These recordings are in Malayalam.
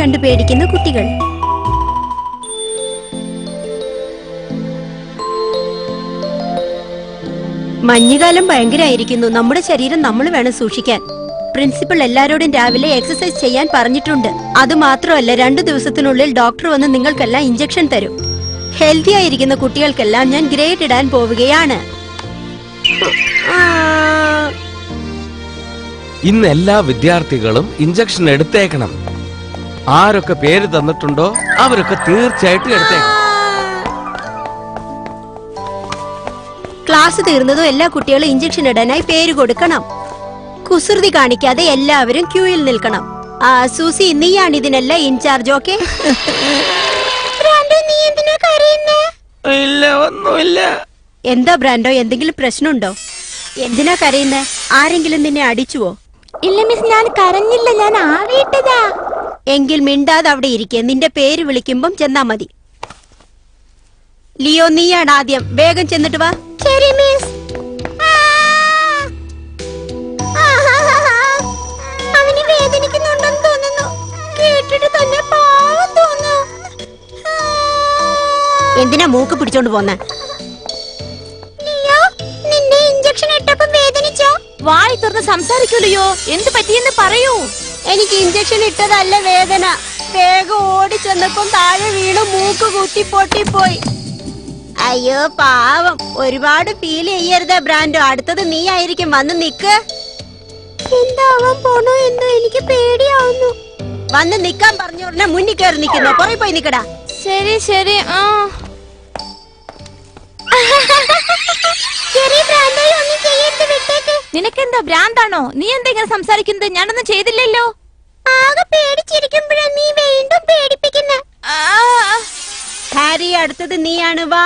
കണ്ടു പേടിക്കുന്ന കുട്ടികൾ. മഞ്ഞുകാലം ഭയങ്കരമായിരിക്കുന്നു. നമ്മുടെ ശരീരം നമ്മൾ വേണം സൂക്ഷിക്കാൻ. പ്രിൻസിപ്പൽ എല്ലാരോടും രാവിലെ എക്സസൈസ് ചെയ്യാൻ പറഞ്ഞിട്ടുണ്ട്. അത് മാത്രമല്ല, 2 ദിവസത്തിനുള്ളിൽ ഡോക്ടർ വന്ന് നിങ്ങൾക്കെല്ലാം ഇഞ്ചക്ഷൻ തരും. ഹെൽത്തി ആയിരിക്കുന്ന കുട്ടികൾക്കെല്ലാം ഞാൻ ഗ്രേഡ് ഇടാൻ പോവുകയാണ്. ഇന്ന് എല്ലാ വിദ്യാർത്ഥികളും ഇഞ്ചക്ഷൻ എടുത്തേക്കണം. ആരൊക്കെ പേര് തന്നിട്ടുണ്ടോ അവരൊക്കെ തീർച്ചയായിട്ടും എടുത്തേക്കണം. ക്ലാസ് തീർന്നതും എല്ലാ കുട്ടികളും ഇഞ്ചക്ഷൻ ഇടാനായി പേര് കൊടുക്കണം. കുസൃതി കാണിക്കാതെ എല്ലാവരും ക്യൂയിൽ നിൽക്കണം. സൂസി, നീയാണ് ഇതിനെല്ലാം ഇൻചാർജ്. ഓക്കെ? ഇല്ല, ഒന്നുമില്ല. എന്താ ബ്രാൻഡോ, എന്തെങ്കിലും പ്രശ്നമുണ്ടോ? എന്തിനാ കരയുന്നേ? ആരെങ്കിലും നിന്നെ അടിച്ചുവോ? ഇല്ല മിസ്, ഞാൻ കരഞ്ഞില്ല, ഞാൻ ആവിയിട്ടതാ. എങ്കിൽ മിണ്ടാതെ അവിടെ ഇരിക്കെ. നിന്റെ പേര് വിളിക്കുമ്പം ചെന്നാ മതി. ലിയോ, നീയാണ് ആദ്യം. വേഗം ചെന്നിട്ട് വാ. ശരി മിസ്. അവന് വേദനിക്കുന്നുണ്ടെന്ന് തോന്നുന്നു. കേട്ടിട്ട് തന്നെ പാവം തോന്നുന്നു. എന്തിനാ മൂക്ക് പിടിച്ചോണ്ട് പോന്നെ? ലിയോ, നിന്റെ ഇഞ്ചക്ഷൻ ഇട്ടപ്പം വേദനിച്ചോ? വായി തുറന്ന് സംസാരിക്കൂലയോ? എന്ത് പറ്റിയെന്ന് പറയൂ. എനിക്ക് ഇഞ്ചക്ഷൻ ഇട്ടതല്ല വേദന. വേഗം ഓടി ചെന്നപ്പം താഴെ വീണ് മൂക്ക് കുത്തി പൊട്ടിപ്പോയി. അയ്യോ പാവം. ഒരുപാട് ഫീൽ ചെയ്യരുത് ബ്രാൻഡോ. അടുത്തത് നീ ആയിരിക്കും. വന്ന് നിക്ക്. എന്താവാൻ പോണോ എന്ന് എനിക്ക് പേടിയാവുന്നു. വന്ന് നിക്കാൻ പറഞ്ഞു ഉടനെ മുന്നിൽ കയറി നിൽക്കുന്നു. പുറകെ പോയി നിക്കടാ. ശരി ശരി. നിനക്കെന്താ ഭ്രാന്താണോ? നീ എന്തെങ്കിലും സംസാരിക്കുന്നത്? ഞാനൊന്നും ചെയ്തില്ലല്ലോ. ആകെ പേടിച്ചിരിക്കുമ്പോഴാ നീ വീണ്ടും പേടിപ്പിക്കുന്നെ. ഹാരി, അടുത്തത് നീയാണ്. വാ.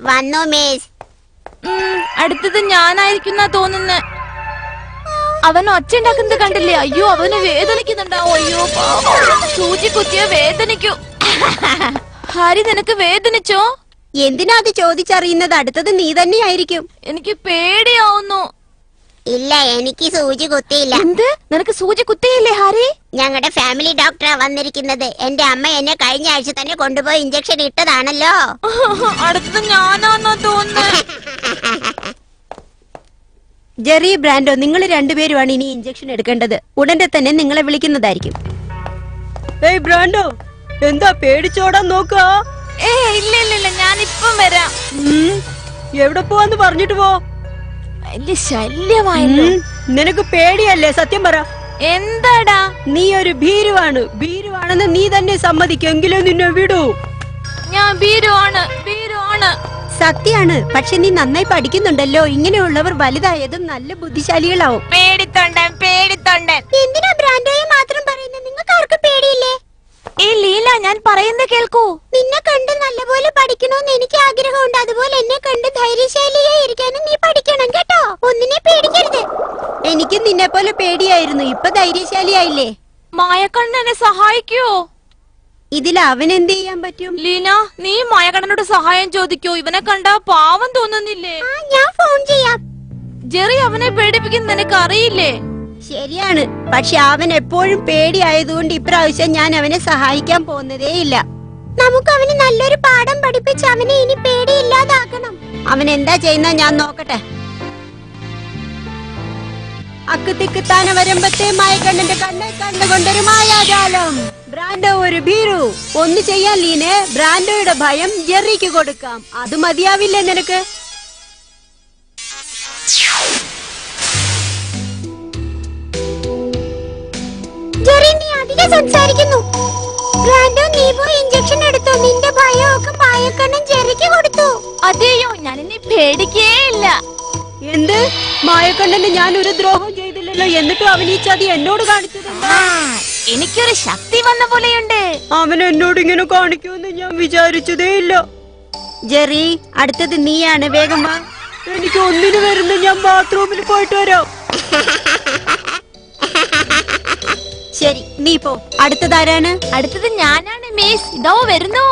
വന്നോ മിസ്. അടുത്തത് ഞാനായിരിക്കുന്ന തോന്നുന്നു. അവൻ ഒച്ച ഉണ്ടാക്കുന്നത് കണ്ടില്ലേ? അയ്യോ, അവന് വേദനിക്കുന്നുണ്ടാവും. അയ്യോ, സൂചി കുത്തിയ വേദനിക്കൂ. ഹാരി, നിനക്ക് വേദനിച്ചോ? എന്തിനാ അത് ചോദിച്ചറിയുന്നത്? അടുത്തത് നീ തന്നെയായിരിക്കും. എനിക്ക് പേടിയാവുന്നു. ഇല്ല, എനിക്ക് സൂചി കുത്തിയില്ല. എന്ത്? നിനക്ക് സൂചി കുത്തിയില്ലേ ഹാരി? ഞങ്ങളുടെ ഫാമിലി ഡോക്ടറാ വന്നിരിക്കുന്നത്. എന്റെ അമ്മ എന്നെ കഴിഞ്ഞ ആഴ്ച തന്നെ കൊണ്ടുപോയി ഇഞ്ചക്ഷൻ ഇട്ടതാണല്ലോ. അടുത്തത് ഞാനാന്നോ തോന്നുന്നു. ജെറി, ബ്രാൻഡോ, നിങ്ങൾ രണ്ടുപേരുമാണ് ഇനി ഇഞ്ചക്ഷൻ എടുക്കേണ്ടത്. ഉടനെ തന്നെ നിങ്ങളെ വിളിക്കുന്നതായിരിക്കും. ഏയ് ബ്രാൻഡോ, എന്താ പേടിച്ചോടാൻ നോക്കാ? ഇല്ല ഇല്ല ഇല്ല, ഞാൻ ഇപ്പം വരാം. എവിടെ പോവാന്ന് പറഞ്ഞിട്ട് പോ. വലിയ ശല്യമായല്ലോ. നിനക്ക് പേടിയല്ലേ? സത്യം പറ. എന്താടാ? നീ ഒരു ഭീരുവാണ്. ഭീരുവാണെന്ന് നീ തന്നെ സമ്മതിക്കെങ്കിലും നിന്നെ വിടൂ. ഞാൻ ഭീരുവാണ്. സത്യാണ്. പക്ഷെ നീ നന്നായി പഠിക്കുന്നുണ്ടല്ലോ. ഇങ്ങനെയുള്ളവർ വലുതായതും നല്ല ബുദ്ധിശാലികളാവും. പേടിത്തൊണ്ടൻ. എന്തിനാ ബ്രാൻഡോയെ മാത്രം പറയുന്നത്? നിങ്ങൾക്ക് ആർക്കും പേടിയില്ലേ? ലീല, ഞാൻ പറയുന്നത് കേൾക്കൂ. നിന്നെ കണ്ട് നല്ലപോലെ പഠിക്കണമെന്ന് എനിക്ക് ആഗ്രഹമുണ്ട്. അതുപോലെ എന്നെ കണ്ട് ധൈര്യശാലിയായി ഇരിക്കാനും നീ പഠിക്കണം കേട്ടോ. ഒന്നിനെ പേടിക്കരുത്. എനിക്ക് നിന്നെ പോലെ പേടിയായിരുന്നു. ഇപ്പൊ ധൈര്യശാലിയായില്ലേ? മായക്കണ്ണൻ എന്നെ സഹായിക്കോ? ഇതിൽ അവൻ എന്ത് ചെയ്യാൻ പറ്റും? ലീന, നീ മായക്കണ്ണനോട് സഹായം ചോദിക്കോ? ഇവനെ കണ്ടാ പാവം തോന്നുന്നില്ലേ? ഞാൻ ഫോൺ ചെയ്യാം. ജെറി അവനെ പേടിപ്പിക്കുന്ന നിനക്ക് അറിയില്ലേ? ശരിയാണ്. പക്ഷെ അവൻ എപ്പോഴും പേടിയായതുകൊണ്ട് ഇപ്രാവശ്യം ഞാൻ അവനെ സഹായിക്കാൻ പോകുന്നതേ ഇല്ല. നമുക്ക് അവന് നല്ലൊരു പാഠം പഠിപ്പിച്ച് അവനെ ഇനി പേടിയില്ലാതാക്കണം. അവൻ എന്താ ചെയ്യുന്ന ഞാൻ നോക്കട്ടെ. അക്കുത്തിക്കുത്താന വരുമ്പത്തെ മായക്കണ്ണന്റെ കണ്ണുകൊണ്ടൊരു മായാജാലം. ബ്രാൻഡോ ഒരു ഭീരു. ഒന്ന് ചെയ്യാൻ ലീനെ. ബ്രാൻഡോയുടെ ഭയം ജെറിക്ക് കൊടുക്കാം. അത് മതിയാവില്ലേ നിനക്ക്? ജെറി, നീ അധികം സംസാരിക്കുന്നു. ബ്രാൻഡോ, നീ പോയി ഇഞ്ചക്ഷൻ എടുത്തോ. നിന്റെ ഭയമൊക്കെ മായക്കണ്ണൻ ജെറിക്ക് കൊടുത്തു. അതെയോ? ഞാനിനി പേടിക്കേ ഇല്ല. എന്ത്? മായക്കണ്ണന് ഞാൻ ഒരു ദ്രോഹം ചെയ്തില്ലല്ലോ. എന്നിട്ടും അവൻ ഈ ചതി എന്നോട് കാണിച്ചത്? എനിക്കൊരു ശക്തി വന്ന പോലെയുണ്ട്. അവൻ എന്നോട് ഇങ്ങനെ കാണിക്കുമെന്ന് ഞാൻ വിചാരിച്ചതേ ഇല്ല. ജെറി, അടുത്തത് നീയാണ്. വേഗം വാ. എനിക്ക് ഒന്നിനു വരുന്നു. ഞാൻ ബാത്റൂമിൽ പോയിട്ട് വരാം. ശരി, നീ പോ. അടുത്തതാരാണ്? അടുത്തത് ഞാനാണ് മിസ്. ഇതോ വരുന്നു.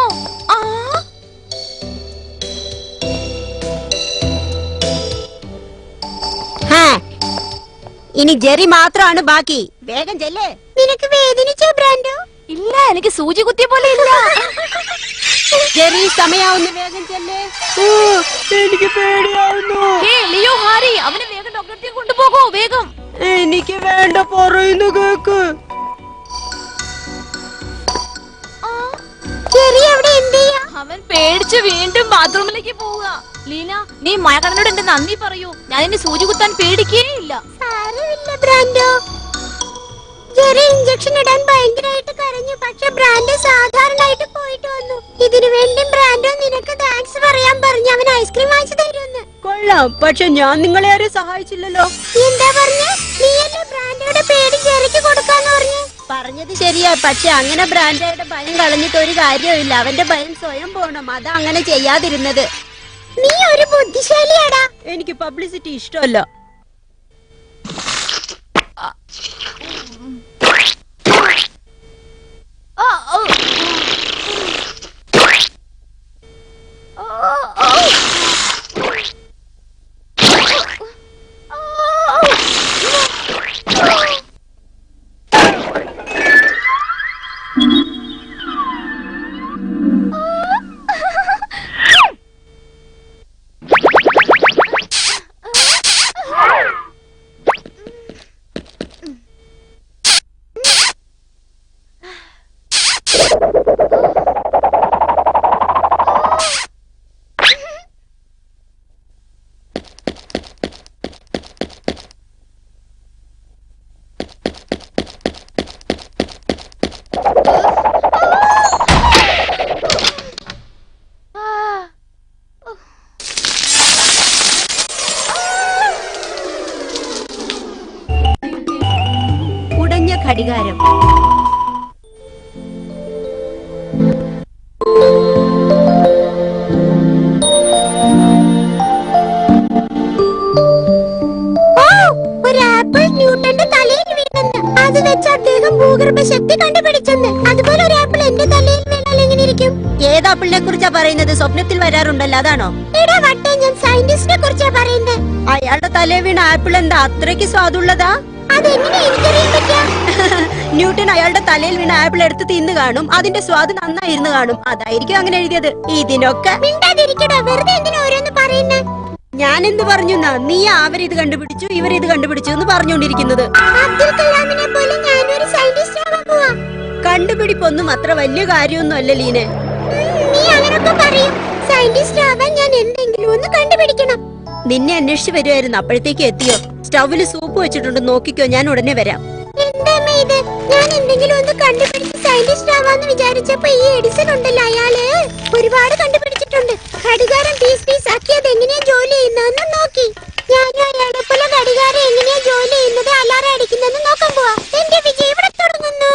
ഇനി ജെറി മാത്രമാണ് ബാക്കി. വേഗം ചെല്ലേ. നിനക്ക് വേദനിച്ചോ ബ്രാൻഡോ? ഇല്ല, എനിക്ക് സൂചി കുത്തിയ പോലെ ഇല്ല. ജെറി, സമയാവുന്നു, വേഗം ചെല്ലേ. എനിക്ക് പേടിയാവുന്നു. ലിയോ, ഹാരി, അവനെ വേഗം ഡോക്ടറെ കൊണ്ടുപോകോ, വേഗം. എനിക്ക് വേണ്ട, പറയുന്നു കേക്ക്. അവൻ പേടിച്ച് വീണ്ടും ബാത്റൂമിലേക്ക് പോവുക. ലീന, നീ മയക്കണ്ണനോട് എന്റെ നന്ദി പറയൂ. ഞാൻ എന്നെ സൂചി കുത്താൻ പേടിക്കേയില്ല. ഇഞ്ചക്ഷൻ ഇടാൻ ഭയങ്കരമായിട്ട് കരഞ്ഞു. പക്ഷെ ബ്രാൻഡ് സാധാരണയായിട്ട് പോയിട്ട് വന്നു. ഇതിനു വേണ്ടി ബ്രാൻഡോ നിനക്ക് താങ്ക്സ് പറയാൻ പറഞ്ഞു. അവൻ ഐസ്ക്രീം വാങ്ങിച്ചു തരുമെന്ന്. കൊള്ളാം, പക്ഷെ ഞാൻ നിങ്ങളെ ആരും സഹായിച്ചില്ലല്ലോ. എന്താ പറഞ്ഞേ? നീയല്ലേ ബ്രാൻഡോയുടെ പേര് ചെറിക്ക് കൊടുക്കാന്ന് പറഞ്ഞു. പറഞ്ഞത് ശരിയാ, പക്ഷെ അങ്ങനെ ബ്രാൻഡായിട്ട് ഭയം കളഞ്ഞിട്ട് ഒരു കാര്യമില്ല. അവന്റെ ഭയം സ്വയം പോണം. അതാ അങ്ങനെ ചെയ്യാതിരുന്നത്. നീ ഒരു ബുദ്ധിശാലിയാടാ. എനിക്ക് പബ്ലിസിറ്റി ഇഷ്ടമല്ല. ഘടികാരം. ഒരു ആപ്പിൾ ന്യൂട്ടന്റെ തലയിൽ വീണെന്ന്. അത് വെച്ച് അദ്ദേഹം ഭൂഗർഭ ശക്തി കണ്ടുപിടിച്ചെന്ന്. അതുപോലെ ഒരു ആപ്പിൾ എന്റെ തലയിൽ വീണാൽ എങ്ങനെ ഇരിക്കും? ഏത് ആപ്പിളിനെ കുറിച്ചാ പറയുന്നത്? സ്വപ്നത്തിൽ വരാറുണ്ടല്ലോ, അതാണോ? എടാ വട്ടേ, ഞാൻ സയന്റിസ്റ്റിനെ കുറിച്ചാ പറയുന്നത്. അയാളുടെ തലയിൽ വീണ ആപ്പിൾ എന്താ അത്രയ്ക്ക് സ്വാദുള്ളതാ? അതെങ്ങനെ എനിക്കറിയാൻ പറ്റാ? ന്യൂട്ടൻ അയാളുടെ തലയിൽ വീണ ആപ്പിൾ എടുത്ത് തിന്നു കാണും. അതിന്റെ സ്വാദ് നന്നായിരുന്നു കാണും. അതായിരിക്കും അങ്ങനെ എഴുതിയത്. ഇതിനൊക്കെ മിണ്ടാതിരിക്കടാ, വെറുതെ എന്തിനാ ഓരോന്ന് പറയുന്നേ? ഞാൻ എന്ത് പറഞ്ഞു? നീ അവരിത് കണ്ടുപിടിച്ചു, ഇവരിത് കണ്ടുപിടിച്ചു എന്ന് പറഞ്ഞുകൊണ്ടിരിക്കുന്നത്. അബ്ദുൽ കലാമിനെ പോലെ ഞാനൊരു സയന്റിസ്റ്റ് ആവാൻ പോവാ. കണ്ടുപിടിപ്പൊന്നും അത്ര വലിയ കാര്യമൊന്നും അല്ല ലീനെ. നീ അങ്ങനൊക്കെ പറയും. സയന്റിസ്റ്റ് ആവാൻ ഞാൻ എന്തെങ്കിലും ഒന്ന് കണ്ടുപിടിക്കണം. നിന്നെ അന്വേഷിച്ച് വരുമായിരുന്നു. അപ്പോഴത്തേക്ക് എത്തിയോ? സ്റ്റൗവില് സൂപ്പ് വെച്ചിട്ടുണ്ട്, നോക്കിക്കോ, ഞാൻ ഉടനെ വരാം. എന്താ ഇത്? ഞാൻ എന്തെങ്കിലും ഒന്ന് കണ്ടുപിടിച്ച് സയന്റിസ്റ്റ് ആവാന്ന് വിചാരിച്ചപ്പോ ഈ എഡിസൺ ഉണ്ടല്ലോ, അയാള് ഒരുപാട് കണ്ടുപിടിച്ചിട്ടുണ്ട്. ഘടികാരം പീസ് പീസ് ആക്കിയത് എങ്ങനെയാ ജോലി ചെയ്യുന്നതെന്ന് നോക്കി. ഞാനും അയാളെ പോലെ ഘടികാരം എങ്ങനെയാ ജോലി ചെയ്യുന്നത്, അലാറം അടിക്കുന്നതെന്ന് നോക്കാൻ പോവാ. എന്റെ വിജയം ഇവിടെ തുടങ്ങുന്നു.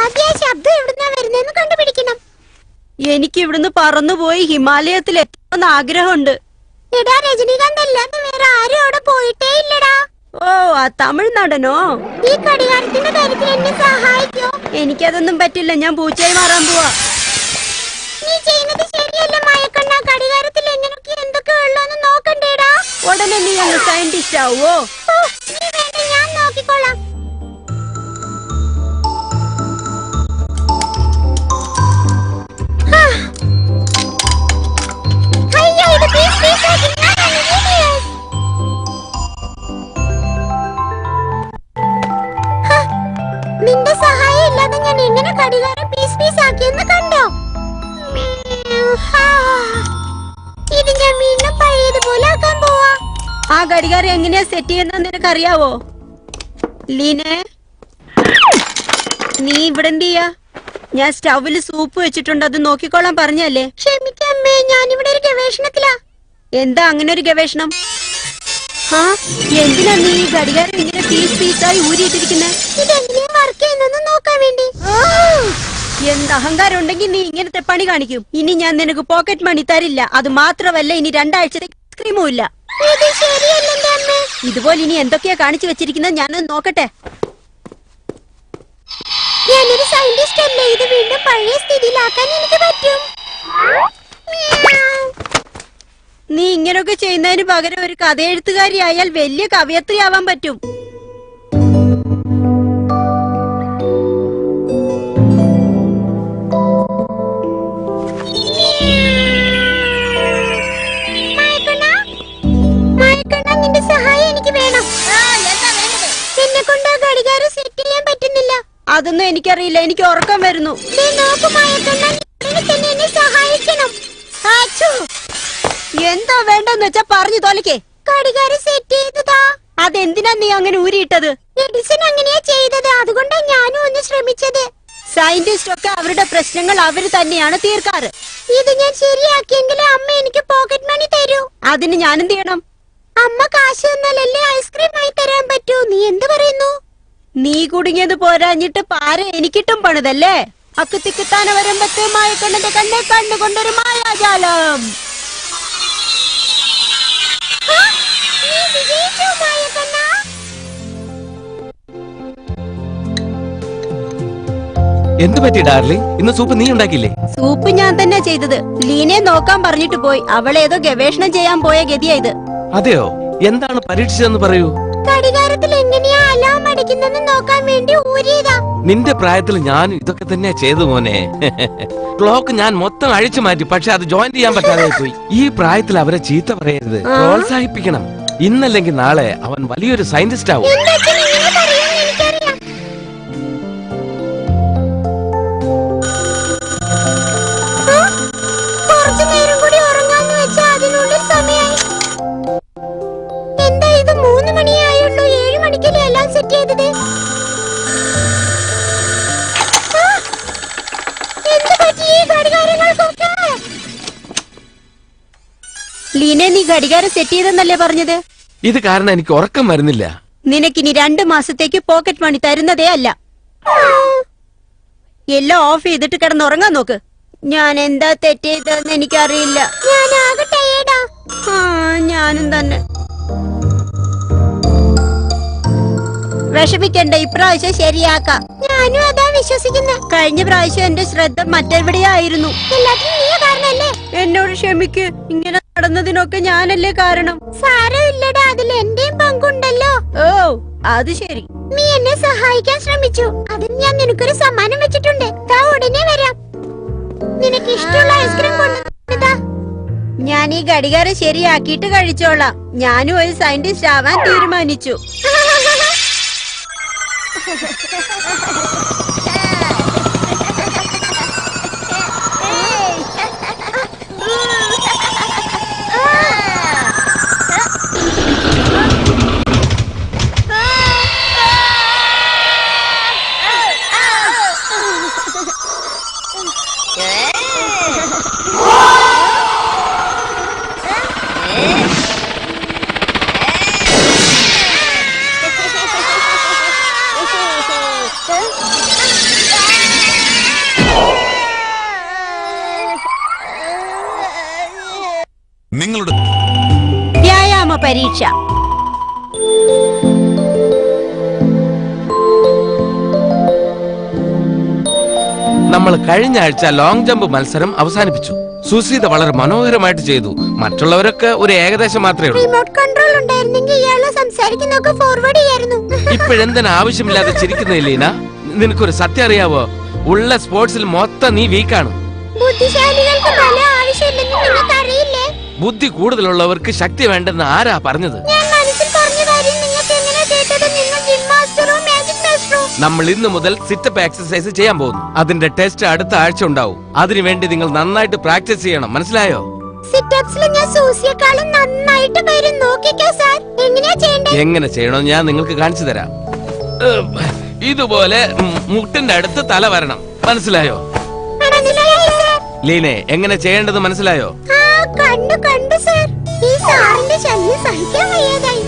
ആദ്യ ശബ്ദം എവിടുന്നാ വരുന്നതെന്ന് കണ്ടുപിടിക്കണം. എനിക്ക് ഇവിടുന്ന് പറന്നുപോയി ഹിമാലയത്തിൽ എത്തണമെന്ന് ആഗ്രഹമുണ്ട്. എടാ, രജനീകാന്ത് അല്ലാതെ വേറെ ആരും അവിടെ പോയിട്ടേ ഇല്ലടാ. ഓ, ആ തമിഴ്നാടനോ? ഈ ഘടികാരത്തിന്റെ കാര്യത്തിൽ എന്നെ സഹായിക്കോ? എനിക്കതൊന്നും പറ്റില്ല, ഞാൻ പൂച്ചയായി മാറാൻ പോവാ. നീ ചെയ്യുന്നത് ശരിയല്ല മയക്കണ്ണ. ഘടികാരത്തിൽ എങ്ങനെയൊക്കെ എന്തൊക്കെ ഉള്ളോന്ന് നോക്കണ്ടേടാ. ഉടനെ നീ അങ്ങ് സയന്റിസ്റ്റ് ആവോ? നീ വേണ്ട, ഞാൻ നോക്കിക്കോളാം. അയ്യോ, ഇത് പീസ് പീസ് ആക്കി ഞാനാണ് genius. നിന്റെ സഹായം ഇല്ലാതെ ഞാൻ എങ്ങനെ ഘടികാരം പീസ് പീസ് ആക്കിയെന്ന് കണ്ടോ? ഇത് ഞാൻ വീണ്ടും പഴയതുപോലെ ആക്കാൻ പോവാ. ആ ഘടികാരം എങ്ങനെയാ സെറ്റ് ചെയ്യുന്നത് നിനക്കറിയാവോ? ലീനെ, നീ ഇവിടെ എന്ത് ചെയ്യാ? ഞാൻ സ്റ്റൗവില് സൂപ്പ് വെച്ചിട്ടുണ്ട്, അത് നോക്കിക്കോളാൻ പറഞ്ഞല്ലേ? ക്ഷമിക്കമ്മേ, ഞാനിവിടെ ഒരു ഗവേഷണത്തിലാ. എന്താ അങ്ങനെ ഒരു ഗവേഷണം? ആ, എന്തിനാ നീ ഈ ഘടികാരം ഇങ്ങനെ പീസ് പീസായി ഊരിയിട്ടിരിക്കുന്നത്? ഇതെങ്ങനെയാ വർക്ക് ചെയ്യുന്നതെന്ന് നോക്കാൻ വേണ്ടി. എന്ത് അഹങ്കാരം ഉണ്ടെങ്കിൽ നീ ഇങ്ങനത്തെ പണി കാണിക്കും. ഇനി ഞാൻ നിനക്ക് പോക്കറ്റ് മണി തരില്ല. അത് മാത്രമല്ല, ഇനി 2 ആഴ്ചത്തേക്ക് ഐസ്ക്രീമും ഇല്ല. ഇത് ശരിയല്ലേ അമ്മേ? ഇതുപോലെ ഇനി എന്തൊക്കെയാ കാണിച്ചു വെച്ചിരിക്കുന്നത് ഞാനൊന്ന് നോക്കട്ടെ. ഞാനൊരു സയന്റിസ്റ്റ് അല്ലേ, ഇത് വീണ്ടും പഴയ സ്ഥിതിയിലാക്കാൻ എനിക്ക് പറ്റും. നീ ഇങ്ങനൊക്കെ ചെയ്യുന്നതിന് പകരം ഒരു കഥയെഴുത്തുകാരി ആയാൽ വലിയ കവയത്രിയാവാൻ പറ്റും. ഘടികാരം സെറ്റ് ചെയ്യാൻ പറ്റുന്നില്ല. അതൊന്നും എനിക്കറിയില്ല, എനിക്ക് ഉറക്കം വരുന്നു. ദേ നോക്ക് മായക്കണ്ണ, ഉടനെ തന്നെ എന്നെ സഹായിക്കണം. ആച്ചോ. എന്താ വേണ്ടെന്ന് വെച്ചാ പറഞ്ഞു തോലിക്കേ. ഘടികാരം സെറ്റ് ചെയ്തതാ. അതെന്തിനാ നീ അങ്ങനെ ഊരിയിട്ടത്? എഡിസൺ അങ്ങനെയാ ചെയ്തത്, അതുകൊണ്ടാ ഞാനും ഒന്ന് ശ്രമിച്ചത്. സയന്റിസ്റ്റ് ഒക്കെ അവരുടെ പ്രശ്നങ്ങൾ അവര് തന്നെയാണ് തീർക്കാറ്. ഇത് ഞാൻ ശരിയാക്കിയെങ്കിലേ അമ്മ എനിക്ക് പോക്കറ്റ് മണി തരൂ. അതിന് ഞാനെന്ത് ചെയ്യണം? അമ്മ കാശ് തന്നാലല്ലേ ഐസ്ക്രീം ആയി തരാൻ പറ്റൂ. നീ എന്ത് പറയുന്നു? നീ കുടുങ്ങിയത് പോരാഞ്ഞിട്ട് പാര എനിക്കിട്ടും പണിതല്ലേ? അക്കുത്തിക്കുത്താന വരുമ്പത്തെ മായക്കണ്ണന്റെ കണ്ണെ കണ്ണുകൊണ്ടൊരു മായാജാലം. നീ വിജയിച്ചു മായക്കണ്ണ. എന്ത് പറ്റി ഡാർലിംഗ്? ഇന്ന് സൂപ്പ് നീ ഉണ്ടാക്കിയില്ലേ? സൂപ്പ് ഞാൻ തന്നെ ചെയ്തത്. ലീനെ നോക്കാൻ പറഞ്ഞിട്ട് പോയി. അവളേതോ ഗവേഷണം ചെയ്യാൻ പോയ ഗതിയാ ഇത്. അതെയോ? എന്താണ് പരീക്ഷിച്ചതെന്ന് പറയൂ. ഘടികാരത്തിൽ എങ്ങനെയാ അലാം അടിക്കുന്നെന്ന് നോക്കാൻ വേണ്ടി ഊരിയതാ. നിന്റെ പ്രായത്തിൽ ഞാൻ ഇതൊക്കെ തന്നെയാ ചെയ്തു മോനെ. ക്ലോക്ക് ഞാൻ മൊത്തം അഴിച്ചു മാറ്റി, പക്ഷെ അത് ജോയിൻ ചെയ്യാൻ പറ്റാതെ പോയി. ഈ പ്രായത്തിൽ അവരെ ചീത്ത പറയരുത്, പ്രോത്സാഹിപ്പിക്കണം. ഇന്നല്ലെങ്കിൽ നാളെ അവൻ വലിയൊരു സയന്റിസ്റ്റ് ആവും. എന്താ അച്ഛൻ ഇങ്ങനെ പറയുമെന്ന് എനിക്കറിയാം. കുറച്ചു നേരം കൂടി ഉറങ്ങാന്ന് വെച്ചാ അതിനുള്ളിൽ സമയായി. എന്താ ഇത് 3 മണിയായുള്ളൂ? 7 മണിക്കല്ലേ എല്ലാം സെറ്റ് ചെയ്തത്. എന്ത് പറ്റി ഈ ഘടികാരങ്ങൾക്കൊക്കെ? ലീനെ, നീ ഘടികാരം സെറ്റ് ചെയ്തെന്നല്ലേ പറഞ്ഞത്? ഇത് കാരണം എനിക്ക് ഉറക്കം വരുന്നില്ല. നിനക്കിനി 2 മാസത്തേക്ക് പോക്കറ്റ് മണി തരുന്നതേ അല്ല. എല്ലാം ഓഫ് ചെയ്തിട്ട് കിടന്നുറങ്ങാൻ നോക്ക്. ഞാൻ എന്താ തെറ്റ് ചെയ്തതെന്ന് എനിക്കറിയില്ല. ഞാൻ ആകെ ടയേർഡാ. ഞാനും തന്നെ. വിഷമിക്കണ്ട, ഇപ്രാവശ്യം ശരിയാക്കാം. ഞാനും അതാ വിശ്വസിക്കുന്നത്. കഴിഞ്ഞ പ്രാവശ്യം എന്റെ ശ്രദ്ധ മറ്റെവിടെയായിരുന്നു. എല്ലാത്തിനും നീ കാരണല്ലേ? എന്നോട് ക്ഷമിക്ക്. ഇങ്ങനെ നടന്നതിനൊക്കെ ഞാനല്ലേ കാരണം. സാരമില്ലടാ, അതിൽ എന്റെയും പങ്കുണ്ടല്ലോ. ഓ, അത് ശരി. നീ എന്നെ സഹായിക്കാൻ ശ്രമിച്ചു, അതിന് ഞാൻ നിനക്കൊരു സമ്മാനം വെച്ചിട്ടുണ്ട്. ദാ ഉടനെ വരാം. നിനക്ക് ഇഷ്ടമുള്ള ഐസ്ക്രീം കൊണ്ടുവന്നതാ. ഞാൻ ഈ ഘടികാരം ശരിയാക്കിയിട്ട് കഴിച്ചോളാം. ഞാനും ഒരു സയന്റിസ്റ്റ് ആവാൻ തീരുമാനിച്ചു. നിങ്ങളുടെ വ്യായാമ പരീക്ഷ. നമ്മൾ കഴിഞ്ഞ ആഴ്ച ലോങ് ജമ്പ് മത്സരം അവസാനിപ്പിച്ചു. സുസീത വളരെ മനോഹരമായിട്ട് ചെയ്തു. മറ്റുള്ളവരൊക്കെ ഒരു ഏകദേശം മാത്രമേ ഉള്ളൂ. റിമോട്ട് കൺട്രോൾ ഉണ്ടായിരുന്നെങ്കിൽ ഇയാള് സംസാരിക്കുന്നൊക്കെ ഫോർവേഡ് ചെയ്യായിരുന്നു. ഇപ്പോഴെന്തിനാ ആവശ്യമില്ലാതെ ചിരിക്കുന്നില്ല? നിനക്കൊരു സത്യം അറിയാവോ? ഉള്ള സ്പോർട്സിൽ മൊത്തം നീ വീക്കാണ്. ബുദ്ധിശാലികൾക്ക് ബല ആവശ്യമില്ലെന്ന് നിങ്ങൾക്ക് അറിയില്ലേ? ബുദ്ധി കൂടുതലുള്ളവർക്ക് ശക്തി വേണ്ടെന്ന് ആരാ പറഞ്ഞത്? ഞാൻ മനസ്സിൽ പറഞ്ഞ കാര്യം നിങ്ങൾക്ക് എങ്ങനെ കേട്ടത്? നിങ്ങൾ ജിം മാസ്റ്ററോ മാജിക് മാസ്റ്ററോ? നമ്മൾ ഇന്ന് മുതൽ സിറ്റപ്പ് എക്സസൈസ് ചെയ്യാൻ പോകുന്നു. അതിന്റെ ടെസ്റ്റ് അടുത്ത ആഴ്ച ഉണ്ടാവും. അതിനുവേണ്ടി നിങ്ങൾ നന്നായിട്ട് പ്രാക്ടീസ് ചെയ്യണം, മനസ്സിലായോ? സിറ്റപ്സിൽ ഞാൻ സൂസിയെക്കാളും നന്നായിട്ട് വരും. നോക്കിക്കോ സാർ, എങ്ങനെയാ ചെയ്യണ്ടേ? എങ്ങനെ ചെയ്യണം ഞാൻ നിങ്ങൾക്ക് കാണിച്ചു തരാം. ഇതുപോലെ മുട്ടിന്റെ അടുത്ത് തല വരണം, മനസ്സിലായോ? മനസ്സിലായി സാർ. ലീനെ, എങ്ങനെ ചെയ്യേണ്ടത് മനസ്സിലായോ? ആ, കണ്ടു സാർ. ഈ സാറിന്റെ ശല്യം സഹിക്കാൻ വയ്യാതായി.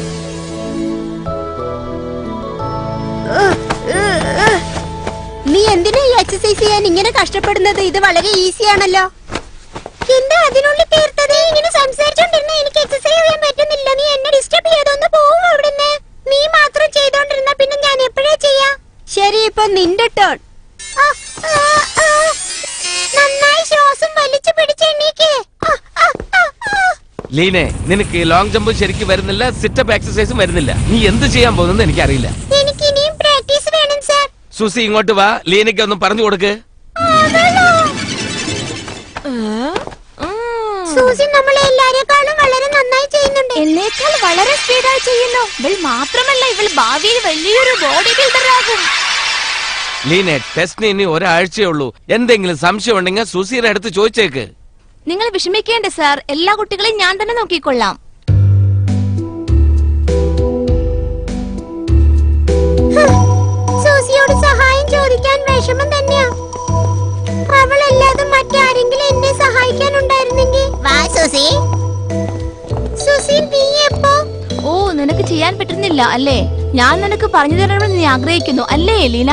നീ എന്തിനാ ഈ എക്സസൈസ് ചെയ്യാൻ ഇങ്ങനെ കഷ്ടപ്പെടുന്നത്? ഇത് വളരെ ഈസി ആണല്ലോ. എന്താ അതിനുള്ളിൽ തീർത്തത്? ഇങ്ങനെ സംസാരിച്ചോണ്ടിരുന്ന എനിക്ക് എക്സസൈസ് ചെയ്യാൻ പറ്റുന്നില്ല. നീ എന്നെ ഡിസ്റ്റർബ് ചെയ്തൊന്ന് പോവും അവിടുന്ന്. നീ മാത്രം ചെയ്തോണ്ടിരുന്ന പിന്നെ ഞാൻ എപ്പോഴാ ചെയ്യാ? ശരി, ഇപ്പൊ നിന്റെ ടേൺ. ആ, ആ, ആ. നന്നായി ശ്വാസം വലിച്ചു പിടിച്ചെണ്ണീക്ക്. ലീനെ, നിനക്ക് ലോങ് ജമ്പ് ശരിക്കും വരുന്നില്ല, സിറ്റപ്പ് എക്സസൈസും വരുന്നില്ല. നീ എന്ത് ചെയ്യാൻ പോകുന്നത് എനിക്കറിയില്ല. എനിക്ക് ഇനിയും പ്രാക്ടീസ് വേണം സാർ. സുസി, ഇങ്ങോട്ട് വാ. ലീനയ്ക്ക് ഒന്നും പറഞ്ഞു കൊടുക്ക്. സൂസി നമ്മളെ എല്ലാരെക്കാളും വളരെ നന്നായി ചെയ്യുന്നുണ്ട്. എന്നേക്കാൾ വളരെ സ്പീഡായി ചെയ്യുന്നു. ഇവൾ മാത്രമല്ല, ഇവൾ ഭാവിയിൽ വലിയൊരു ബോഡി ബിൽഡർ ആകും. ലീനെ, ടെസ്റ്റിന് ഇനി ഒരാഴ്ചയേ ഉള്ളൂ. എന്തെങ്കിലും സംശയം ഉണ്ടെങ്കിൽ സുസീയുടെ അടുത്ത് ചോദിച്ചേക്ക്. നിങ്ങൾ വിഷമിക്കേണ്ട സാർ, എല്ലാ കുട്ടികളെയും ഞാൻ തന്നെ നോക്കിക്കൊള്ളാം. സൂസിയോട് സഹായം ചോദിക്കാൻ വിഷമം തന്നെയാ. അവളല്ലാതെ മറ്റാരെങ്കിലും എന്നെ സഹായിക്കാനുണ്ടായിരുന്നെങ്കിൽ. വാ സൂസി. സൂസി, നീ എപ്പോ? ഓ, നിനക്ക് ചെയ്യാൻ പറ്റുന്നില്ല അല്ലേ? ഞാൻ നിനക്ക് പറഞ്ഞു തരണമെന്ന് നീ ആഗ്രഹിക്കുന്നു അല്ലേ എലീന?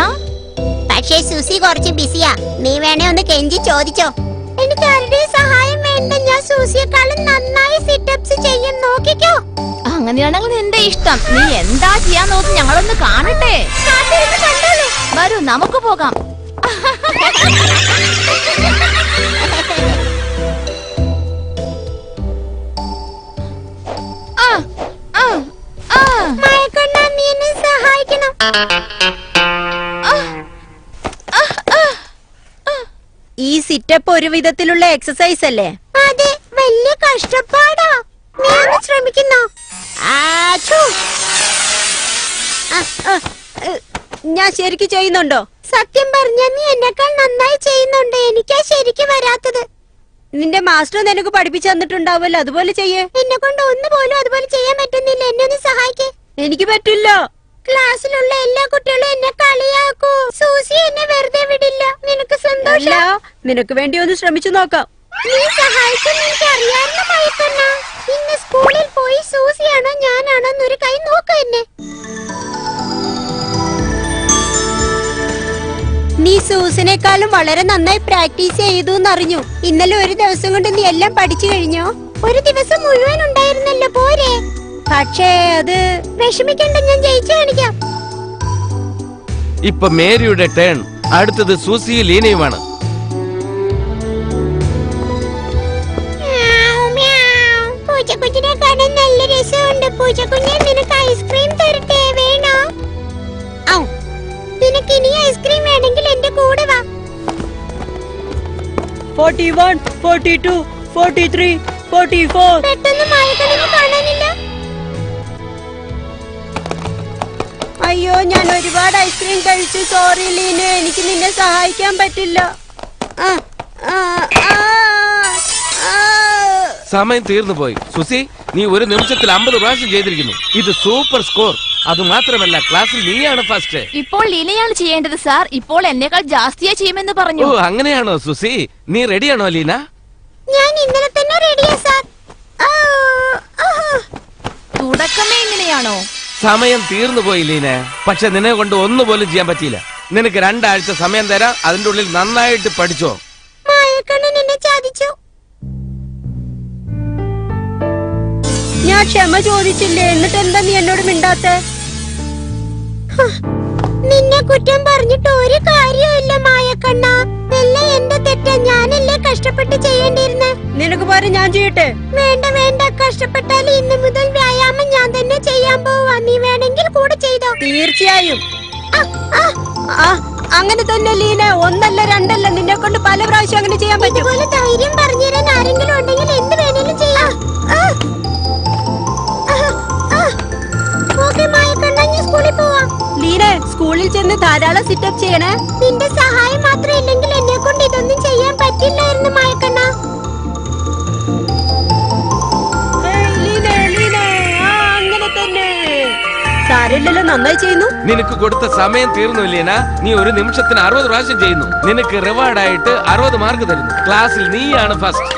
പക്ഷേ സൂസി കുറച്ച് ബിസിയാ. നീ വേണേ ഒന്ന് കെഞ്ചി ചോദിച്ചോ. എനിക്ക് ആരുടെയും സഹായം വേണ്ട. ഞാൻ സൂസിയെക്കാളും നന്നായി സിറ്റപ്സ് ചെയ്യും. നോക്കിക്കോ. അങ്ങനെയാണെങ്കിൽ നിന്റെ ഇഷ്ടം. നീ എന്താ ചെയ്യാൻ നോക്കി ഞങ്ങളൊന്ന് കാണട്ടെ. വരൂ, നമുക്ക് പോകാം. മയക്കണ്ണ, നീ എന്നെ സഹായിക്കണം. ഈ സിറ്റപ്പ് ഒരു വിധത്തിലുള്ള എക്സസൈസ് അല്ലേ? അതെ, വലിയ കഷ്ടപ്പാടാ. നീ ഒന്ന് ശ്രമിക്കുന്നോ? ഞാൻ ശരിക്കും ചെയ്യുന്നുണ്ടോ? സത്യം പറഞ്ഞ നീ എന്നെക്കാൾ നന്നായി ചെയ്യുന്നുണ്ട്. എനിക്കാ ശരിക്കും വരാത്തത്. നിന്റെ മാസ്റ്റർ നിനക്ക് പഠിപ്പിച്ചു തന്നിട്ടുണ്ടാവുമല്ലോ, അതുപോലെ ചെയ്യേ. എന്നെ കൊണ്ട് ഒന്നുപോലും അതുപോലെ ചെയ്യാൻ പറ്റുന്നില്ല. എന്നെ ഒന്ന് സഹായിക്കേ. എനിക്ക് പറ്റില്ല. ക്ലാസ്സിലുള്ള എല്ലാ കുട്ടികളും എന്നെ കളിയാക്കൂ. സൂസി എന്നെ വെറുതെ വിടില്ല. നിനക്ക് സന്തോഷം? നിനക്ക് വേണ്ടി ഒന്ന് ശ്രമിച്ചു നോക്കാം. നീ സഹായിക്കും. എനിക്ക് അറിയാവുന്ന മയക്കണ്ണ. ഇന്ന് സ്കൂളിൽ പോയി സൂസിയാണോ ഞാനാണോ എന്നൊരു കൈ നോക്കൂ എന്നെ. നീ സൂസിനേക്കാളും വളരെ നന്നായി പ്രാക്ടീസ് ചെയ്തു എന്നറിഞ്ഞു. ഇന്നലെ ഒരു ദിവസം കൊണ്ട് നീ എല്ലാം പഠിച്ചു കഴിഞ്ഞോ? ഒരു ദിവസം മുഴുവൻ ഉണ്ടായിരുന്നല്ലോ, പോരെ? പക്ഷേ അത് വിഷമിക്കണ്ട, ഞാൻ ജയിച്ചു കാണിക്കാം. ഇപ്പൊ മേരിയുടെ ടേൺ. അടുത്തത് സൂസിയും ലീനയുമാണ്. പൂച്ചക്കുഞ്ഞിനെ കാണാൻ നല്ല രസമുണ്ട്. പൂച്ചക്കുഞ്ഞെ, നിനക്ക് ഐസ്ക്രീം തരട്ടെ? വേണോ? നിനക്ക് ഇനി ഐസ്ക്രീം വേണമെങ്കിൽ എന്റെ കൂടെ വാ. 41, 42, 43, 44. പെട്ടെന്ന് മയക്കണ്ണിനെ കാണാനില്ല. അയ്യോ, ഞാൻ ഒരുപാട് ഐസ്ക്രീം കഴിച്ചു. സോറി ലീന, എനിക്ക് നിന്നെ സഹായിക്കാൻ പറ്റില്ല. സമയം തീർന്നു പോയി. സുസി, നീ ഒരു നിമിഷത്തിൽ 50 പ്രാവശ്യം ചെയ്തിരിക്കുന്നു. ഇത് സൂപ്പർ സ്കോർ. അത് മാത്രമല്ല, ക്ലാസ്സിൽ നീയാണ് ഫസ്റ്റ്. ഇപ്പോൾ ലീനയാണ് ചെയ്യേണ്ടത് സാർ. ഇപ്പോൾ എന്നേക്കാൾ ജാസ്തിയാ ചെയ്യുമെന്ന് ഓ, പറഞ്ഞു. അങ്ങനെയാണോ സുസി? നീ റെഡിയാണോ ലീന? ഞാൻ ഇന്നലെ തന്നെ റെഡിയാ സാർ. തുടക്കമേ ഇങ്ങനെയാണോ? സമയം തീർന്നു പോയി ലീന. പക്ഷെ നിന്നെ കൊണ്ട് ഒന്നുപോലും ചെയ്യാൻ പറ്റിയില്ല. നിനക്ക് 2 ആഴ്ച സമയം തരാം. അതിന്റെ ഉള്ളിൽ നന്നായിട്ട് പഠിച്ചോ. മയക്കണ്ണൻ എന്നെ ചതിച്ചു. ഞാൻ ക്ഷമ ചോദിച്ചില്ലേ, എന്നിട്ട് എന്താ നീ എന്നോട് മിണ്ടാത്തെ? നിന്നെ കുറ്റം പറഞ്ഞിട്ട് ഒരു കാര്യമില്ല മായക്കണ്ണ. എല്ലാം എന്റെ തെറ്റാ. ഞാനല്ലേ കഷ്ടപ്പെട്ട് ചെയ്യേണ്ടിയിരുന്നെ. നിനക്ക് പകരം ഞാൻ ചെയ്യട്ടെ? വേണ്ട വേണ്ട, കഷ്ടപ്പെട്ടാലും ഇന്ന് മുതൽ വ്യായാമം ഞാൻ തന്നെ ചെയ്യാൻ പോവാ. നീ വേണമെങ്കിൽ കൂടെ ചെയ്തോ. തീർച്ചയായും. അങ്ങനെ തന്നെ ലീന. 1 അല്ല 2 അല്ല, നിന്നെ കൊണ്ട് പല പ്രാവശ്യം അങ്ങനെ ചെയ്യാൻ പറ്റും. ഇതുപോലെ ധൈര്യം പറഞ്ഞുതരാൻ ആരെങ്കിലും ഉണ്ടെങ്കിൽ എന്ത് വേണേലും ചെയ്യാം. ഓക്കേ മായക്കണ്ണ, ഞാൻ സ്കൂളിൽ പോവാം. ലീന, സ്കൂളിൽ ചെന്ന് ധാരാളം സിറ്റപ്പ് ചെയ്യണേ. നിന്റെ സഹായം മാത്രം ഇല്ലെങ്കിൽ എന്നെ കൊണ്ട് ഇതൊന്നും ചെയ്യാൻ പറ്റില്ലായിരുന്നു മായക്കണ്ണ. അങ്ങനെ തന്നെ. സാരമില്ലല്ലോ, നന്നായി ചെയ്യുന്നു. നിനക്ക് കൊടുത്ത സമയം തീർന്നു ലീന. നീ ഒരു നിമിഷത്തിന് 60 പ്രാവശ്യം ചെയ്യുന്നു. നിനക്ക് റിവാർഡായിട്ട് 60 മാർക്ക് തരുന്നു. ക്ലാസ്സിൽ നീയാണ് ഫസ്റ്റ്.